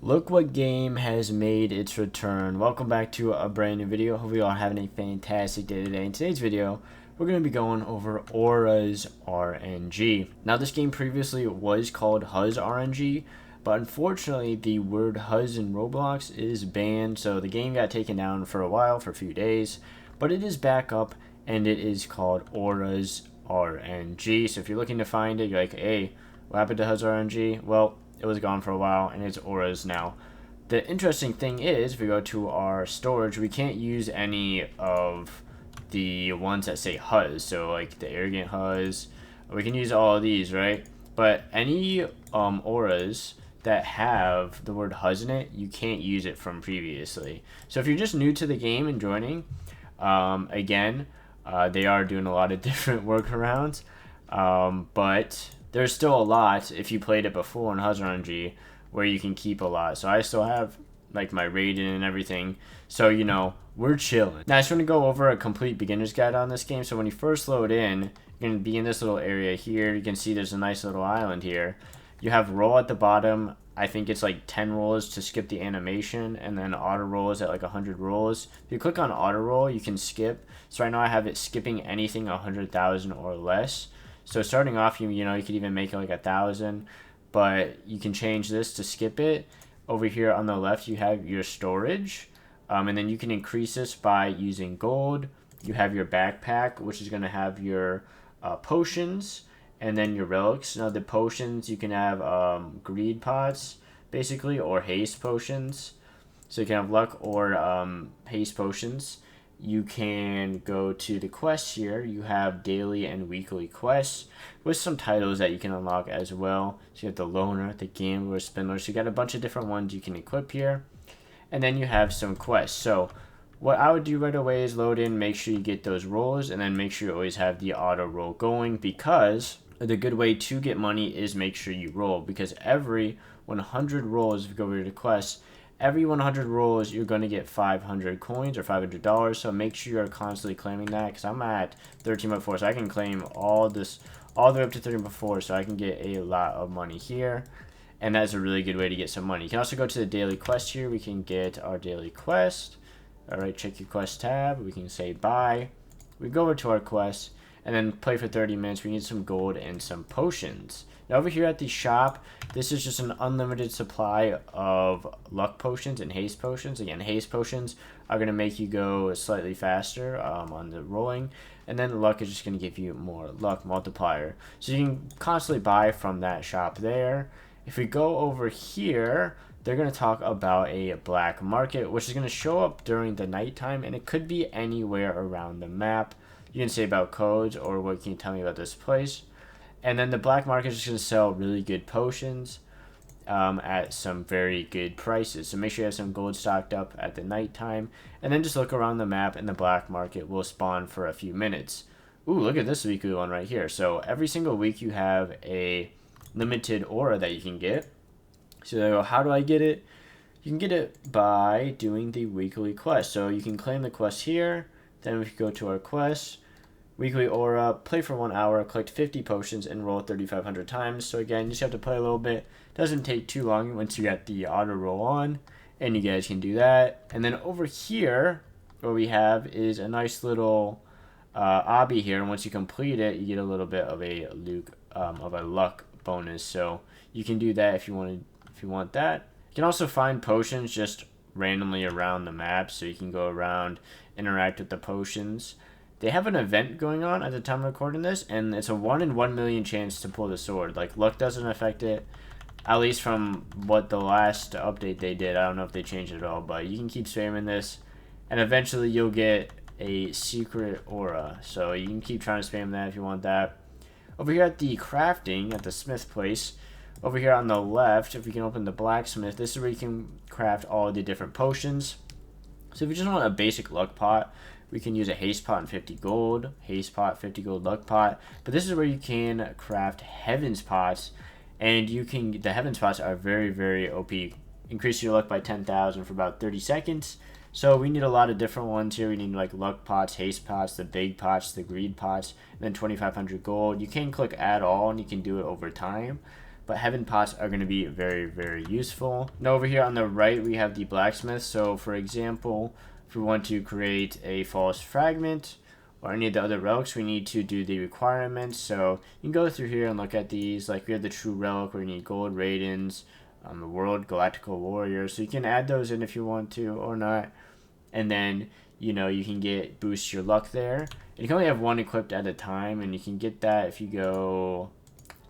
Look what game has made its return. Welcome back to a brand new video. Hope you all are having a fantastic day today. In today's video, we're going to be going over AURUZZ RNG. Now, this game previously was called AURUZZ RNG, but unfortunately, the word AURUZZ in Roblox is banned, so the game got taken down for a while, for a few days, but it is back up, and it is called AURUZZ RNG. So if you're looking to find it, you're like, hey, what happened to AURUZZ RNG? Well, it was gone for a while, and it's AURUZZ now. The interesting thing is, if we go to our storage, we can't use any of the ones that say AURUZZ, so like the arrogant AURUZZ. We can use all of these, right? But any AURUZZ that have the word AURUZZ in it, you can't use it from previously. So if you're just new to the game and joining, again, they are doing a lot of different workarounds, but there's still a lot if you played it before in AURUZZ RNG where you can keep a lot. So I still have like my rating and everything. So, you know, we're chilling. Now I just want to go over a complete beginner's guide on this game. So when you first load in, you're going to be in this little area here. You can see there's a nice little island here. You have roll at the bottom. I think it's like 10 rolls to skip the animation, and then auto roll is at like 100 rolls. If you click on auto roll, you can skip. So right now I have it skipping anything 100,000 or less. So starting off, you know, you could even make it like 1,000, but you can change this to skip it. Over here on the left, you have your storage, and then you can increase this by using gold. You have your backpack, which is going to have your potions, and then your relics. Now the potions, you can have greed pots, basically, or haste potions. So you can have luck or haste potions. You can go to the quests here. You have daily and weekly quests with some titles that you can unlock as well. So you have the loner, the gambler, spindler. So you got a bunch of different ones you can equip here. And then you have some quests. So what I would do right away is load in, make sure you get those rolls, and then make sure you always have the auto roll going, because the good way to get money is make sure you roll, because every 100 rolls, if you go over to quests, every 100 rolls, you're going to get 500 coins or $500. So make sure you're constantly claiming that, because I'm at 13.4, so I can claim all this all the way up to 13.4, so I can get a lot of money here. And that's a really good way to get some money. You can also go to the daily quest here. We can get our daily quest. All right, check your quest tab. We can say buy. We go over to our quest and then play for 30 minutes. We need some gold and some potions. Now over here at the shop, this is just an unlimited supply of luck potions and haste potions. Again, haste potions are going to make you go slightly faster on the rolling. And then luck is just going to give you more luck multiplier. So you can constantly buy from that shop there. If we go over here, they're going to talk about a black market, which is going to show up during the nighttime. And it could be anywhere around the map. You can say about codes or what can you tell me about this place. And then the black market is just going to sell really good potions at some very good prices. So make sure you have some gold stocked up at the nighttime. And then just look around the map, and the black market will spawn for a few minutes. Ooh, look at this weekly one right here. So every single week you have a limited aura that you can get. So how do I get it? You can get it by doing the weekly quest. So you can claim the quest here. Then we go to our quest. Weekly aura, play for 1 hour, collect 50 potions, and roll 3,500 times. So again, you just have to play a little bit. Doesn't take too long once you get the auto roll on, and you guys can do that. And then over here, what we have is a nice little obby here. And once you complete it, you get a little bit of a luck bonus. So you can do that if you want that. You can also find potions just randomly around the map, so you can go around, interact with the potions. They have an event going on at the time of recording this, and it's a 1 in 1 million chance to pull the sword. Like, luck doesn't affect it, at least from what the last update they did. I don't know if they changed it at all, but you can keep spamming this, and eventually you'll get a secret aura. So you can keep trying to spam that if you want that. Over here at the crafting, at the smith place, over here on the left, if we can open the blacksmith, this is where you can craft all the different potions. So if you just want a basic luck pot, we can use a haste pot and 50 gold, haste pot, 50 gold, luck pot. But this is where you can craft heavens pots, and the heavens pots are very, very OP. Increase your luck by 10,000 for about 30 seconds. So we need a lot of different ones here. We need like luck pots, haste pots, the big pots, the greed pots, and then 2,500 gold. You can click add all, and you can do it over time. but heaven pots are going to be very, very useful. Now over here on the right, we have the blacksmith. So for example, if we want to create a false fragment or any of the other relics, we need to do the requirements. So you can go through here and look at these. Like we have the true relic where you need gold radins, the world galactical warrior. So you can add those in if you want to or not. And then, you know, you can boost your luck there. And you can only have one equipped at a time, and you can get that if you go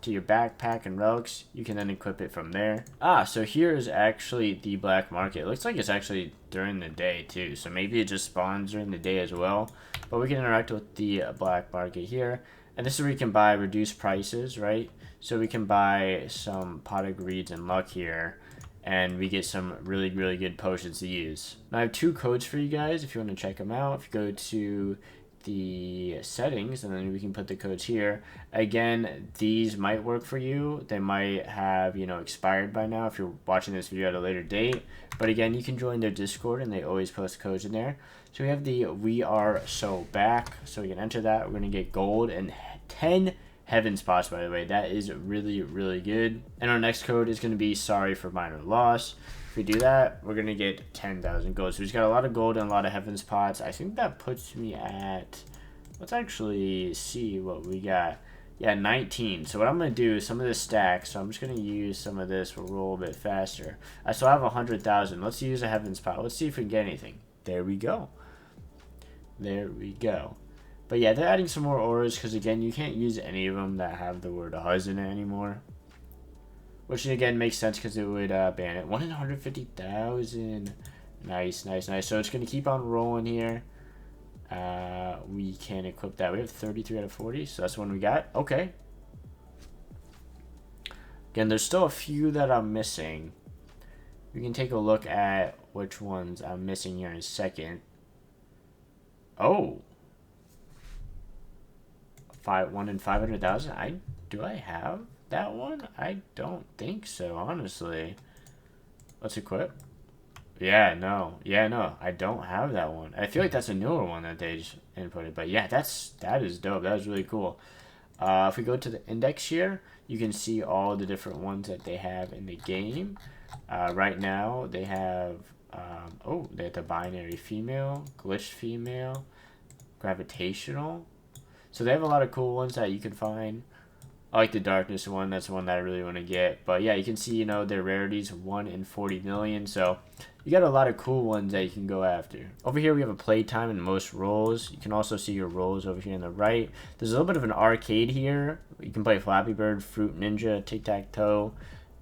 to your backpack and relics. You can then equip it from there. So here is actually the black market. It looks like it's actually during the day too, so maybe it just spawns during the day as well. But we can interact with the black market here, and this is where you can buy reduced prices, right? So we can buy some pot of greeds and luck here, and we get some really, really good potions to use. Now I have 2 codes for you guys if you want to check them out. If you go to the settings, and then we can put the codes here. Again, these might work for you. They might have, you know, expired by now if you're watching this video at a later date. But again, you can join their Discord, and they always post codes in there. So we have the We Are So Back. So we can enter that. We're going to get gold and 10 heaven spots, by the way. That is really, really good. And our next code is going to be Sorry for Minor Loss. If we do that, we're going to get 10,000 gold. So we've got a lot of gold and a lot of heaven spots. I think that puts me at, let's actually see what we got. Yeah, 19. So what I'm going to do is some of this stacks. So I'm just going to use some of this. We'll roll a bit faster. I still have 100,000. Let's use a heaven spot. Let's see if we can get anything. There we go. There we go. But yeah, they're adding some more auras because, again, you can't use any of them that have the word AURUZZ in it anymore. Which, again, makes sense because it would ban it. 150,000. Nice, nice, nice. So it's going to keep on rolling here. We can equip that. We have 33 out of 40, so that's the one we got. Okay. Again, there's still a few that I'm missing. We can take a look at which ones I'm missing here in a second. Oh. 1 in 500,000. Do I have that one? I don't think so, honestly. Let's equip. Yeah, no, I don't have that one. I feel like that's a newer one that they just inputted. But yeah, that is dope. That was really cool. If we go to the index here, you can see all the different ones that they have in the game. Right now, they have they have the binary female, glitched female, gravitational. So they have a lot of cool ones that you can find. I like the darkness one. That's the one that I really want to get. But yeah, you can see, you know, their rarities 1 in 40 million. So you got a lot of cool ones that you can go after. Over here we have a playtime and most roles. You can also see your roles over here on the right. There's a little bit of an arcade here. You can play Flappy Bird, Fruit Ninja, Tic-Tac-Toe.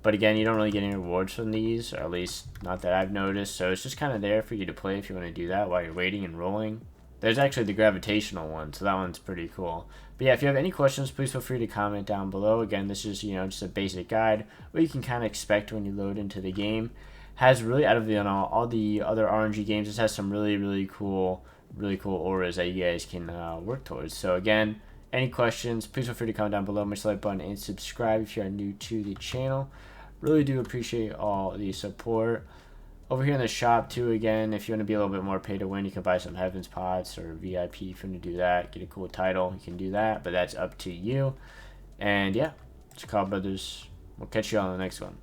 But again, you don't really get any rewards from these, or at least not that I've noticed. So it's just kind of there for you to play if you want to do that while you're waiting and rolling. There's actually the gravitational one, so that one's pretty cool. But yeah, if you have any questions, please feel free to comment down below. Again, this is, you know, just a basic guide what you can kind of expect when you load into the game. Has really, out of the, all the other RNG games, this has some really, really cool auras that you guys can work towards. So again, any questions, please feel free to comment down below. Smash the like button and subscribe if you are new to the channel. Really do appreciate all the support. Over here in the shop too, again, if you want to be a little bit more pay to win, you can buy some Heavens Pots or VIP if you want to do that. Get a cool title, you can do that, but that's up to you. And yeah, it's Call Brothers. We'll catch you on the next one.